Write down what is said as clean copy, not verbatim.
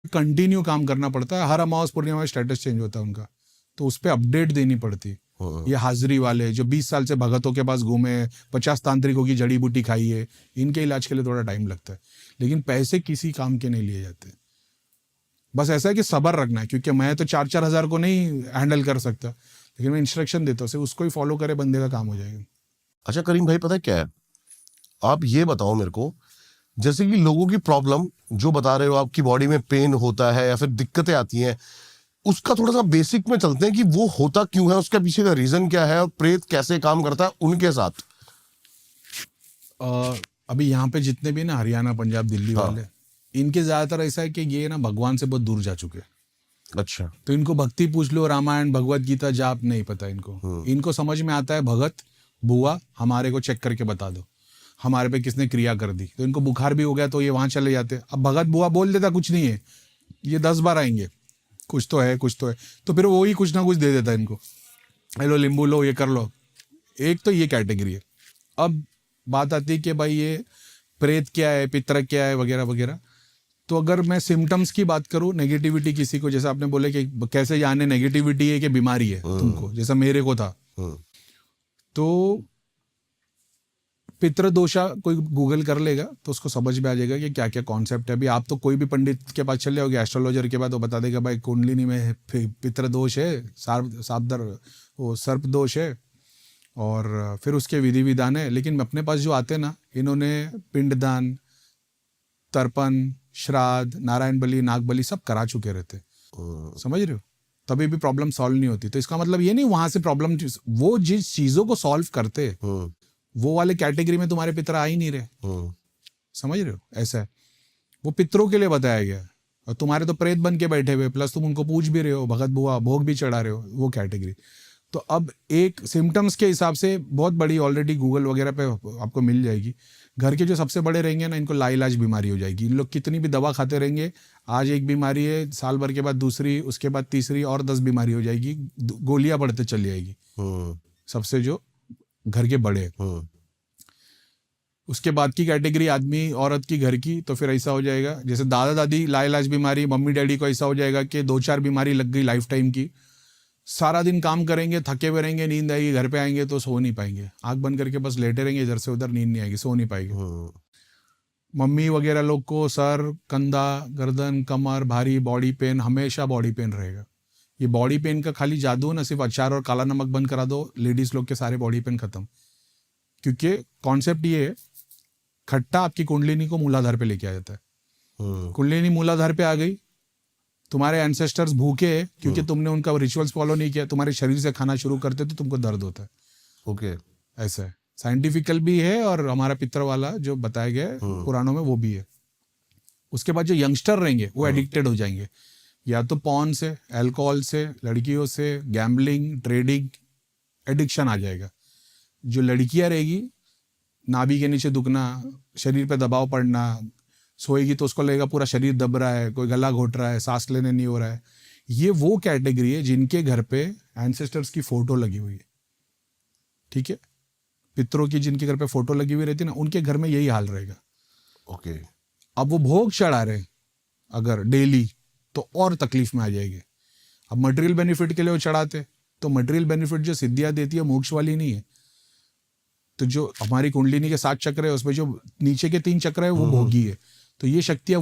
Continue काम करना पड़ता है, हर अमावस पूर्णिमा में स्टेटस चेंज होता है उनका, तो उस पर अपडेट देनी पड़ती। ये हाजिरी वाले जो 20 साल से भगतों के पास घूमे, 50 तांत्रिकों की जड़ी बूटी खाई है, इनके इलाज के लिए थोड़ा टाइम लगता है, लेकिन पैसे किसी काम के नहीं लिए जाते। बस ऐसा है कि सब्र रखना है, क्योंकि मैं तो 4-4 हज़ार को नहीं हैंडल कर सकता, लेकिन मैं इंस्ट्रक्शन देता हूँ, सिर्फ उसको ही फॉलो करे, बंदे का काम हो जाएगा। अच्छा करीम भाई, पता है क्या है, आप ये बताओ मेरे को, जैसे कि लोगों की प्रॉब्लम जो बता रहे हो, आपकी बॉडी में पेन होता है या फिर दिक्कतें आती हैं, उसका थोड़ा सा बेसिक में चलते हैं कि वो होता क्यों है, उसके पीछे का रीजन क्या है और प्रेत कैसे काम करता है उनके साथ। अभी यहाँ पे जितने भी ना हरियाणा, पंजाब, दिल्ली वाले, इनके ज्यादातर ऐसा है कि ये ना भगवान से बहुत दूर जा चुके हैं। अच्छा। तो इनको भक्ति पूछ लो, रामायण, भगवत गीता, जाप नहीं पता इनको। इनको समझ में आता है भगत बुआ हमारे को चेक करके बता दो, हमारे पे किसने क्रिया कर दी। तो इनको बुखार भी हो गया तो ये वहां चले जाते। अब भगत बुआ बोल देता कुछ नहीं है, ये 10 बार आएंगे, कुछ तो है कुछ तो है, तो फिर वो ही कुछ ना कुछ दे देता है इनको, हेलो लींबू लो, ये कर लो। एक तो ये कैटेगरी है। अब बात आती है कि भाई ये प्रेत क्या है, पितर क्या है, वगैरह वगैरह। तो अगर मैं सिम्टम्स की बात करूं, नेगेटिविटी किसी को, जैसे आपने बोले कि कैसे जाने नेगेटिविटी है कि बीमारी है तुमको, जैसा मेरे को था, तो पितृदोषा कोई गूगल कर लेगा तो उसको समझ में आ जाएगा कि क्या क्या कॉन्सेप्ट है। अभी आप तो कोई भी पंडित के पास चले जाओगे, एस्ट्रोलॉजर के बाद, वो बता देगा भाई कुंडलिनी में पितृदोष है, वो सर्प दोष है, और फिर उसके विधि विधान है। लेकिन अपने पास जो आते हैं ना, इन्होंने पिंडदान, तर्पण, श्राद्ध, नारायण बलि, नाग बलि सब करा चुके रहते, समझ रहे हो, तभी भी प्रॉब्लम सॉल्व नहीं होती। तो इसका मतलब ये नहीं वहां से प्रॉब्लम, वो जिस चीजों को सॉल्व करते वो वाले कैटेगरी में तुम्हारे पितर आ ही नहीं रहे, समझ रहे हो, ऐसा है। वो पितरों के लिए बताया गया, और तुम्हारे तो प्रेत बन के बैठे हुए, प्लस तुम उनको पूछ भी रहे हो, भगत बुआ भोग भी चढ़ा रहे हो, वो कैटेगरी। तो अब एक सिम्टम्स के हिसाब से बहुत बड़ी ऑलरेडी गूगल वगैरह पे आपको मिल जाएगी। घर के जो सबसे बड़े रहेंगे ना, इनको लाइलाज बीमारी हो जाएगी। इन लोग कितनी भी दवा खाते रहेंगे, आज एक बीमारी है, साल भर के बाद दूसरी, उसके बाद तीसरी, और 10 बीमारी हो जाएगी, गोलियां बढ़ते चली जाएगी। सबसे जो घर के बड़े, उसके बाद की कैटेगरी आदमी औरत की, घर की, तो फिर ऐसा हो जाएगा जैसे दादा दादी लाइलाज बीमारी, मम्मी डैडी को ऐसा हो जाएगा कि 2-4 बीमारी लग गई लाइफ टाइम की। सारा दिन काम करेंगे, थके हुए रहेंगे, नींद आएगी, घर पे आएंगे तो सो नहीं पाएंगे, आंख बंद करके बस लेटे रहेंगे, इधर से उधर, नींद नहीं आएगी, सो नहीं पाएंगे। मम्मी वगैरह लोग को सर, कंधा, गर्दन, कमर, भारी बॉडी पेन, हमेशा बॉडी पेन रहेगा। ये बॉडी पेन का खाली जादू ना, सिर्फ अचार और काला नमक बंद करा दो, लेडीज लोग के सारे बॉडी पेन खत्म। क्योंकि कॉन्सेप्ट ये है, खट्टा आपकी कुंडलिनी को मूलाधार पे लेके आ जाता है। कुंडलिनी मूलाधार पे आ गई, तुम्हारे एंसेस्टर्स भूखे हैं क्योंकि तुमने उनका रिचुअल्स फॉलो नहीं किया, तुम्हारे शरीर से खाना शुरू करते तो तुमको दर्द होता है। ओके, ऐसा है, साइंटिफिकल भी है, और हमारा पितर वाला जो बताया गया है पुराणों में वो भी है। उसके बाद जो यंगस्टर रहेंगे वो एडिक्टेड हो जाएंगे, या तो पॉर्न से, अल्कोहल से, लड़कियों से, गैम्बलिंग, ट्रेडिंग, एडिक्शन आ जाएगा। जो लड़कियां रहेगी, नाभि के नीचे दुखना, शरीर पे दबाव पड़ना, सोएगी तो उसको लगेगा पूरा शरीर दब रहा है, कोई गला घोट रहा है, सांस लेने नहीं हो रहा है। ये वो कैटेगरी है जिनके घर पे एंसेस्टर्स की फोटो लगी हुई है, ठीक है, पितरों की जिनके घर पे फोटो लगी हुई रहती है ना, उनके घर में यही हाल रहेगा। ओके। अब वो भोग चढ़ा रहे अगर डेली, तो और तकलीफ में आ जाएगी। अब मटेरियल बेनिफिट के लिए वो चढ़ाते, तो मटेरियल बेनिफिट जो सिद्धियां देती है मोक्ष वाली नहीं है। तो जो हमारी कुंडलिनी के 7 चक्र है, उसमें जो नीचे के 3 चक्र है वो भोगी है। तो ये शक्तियां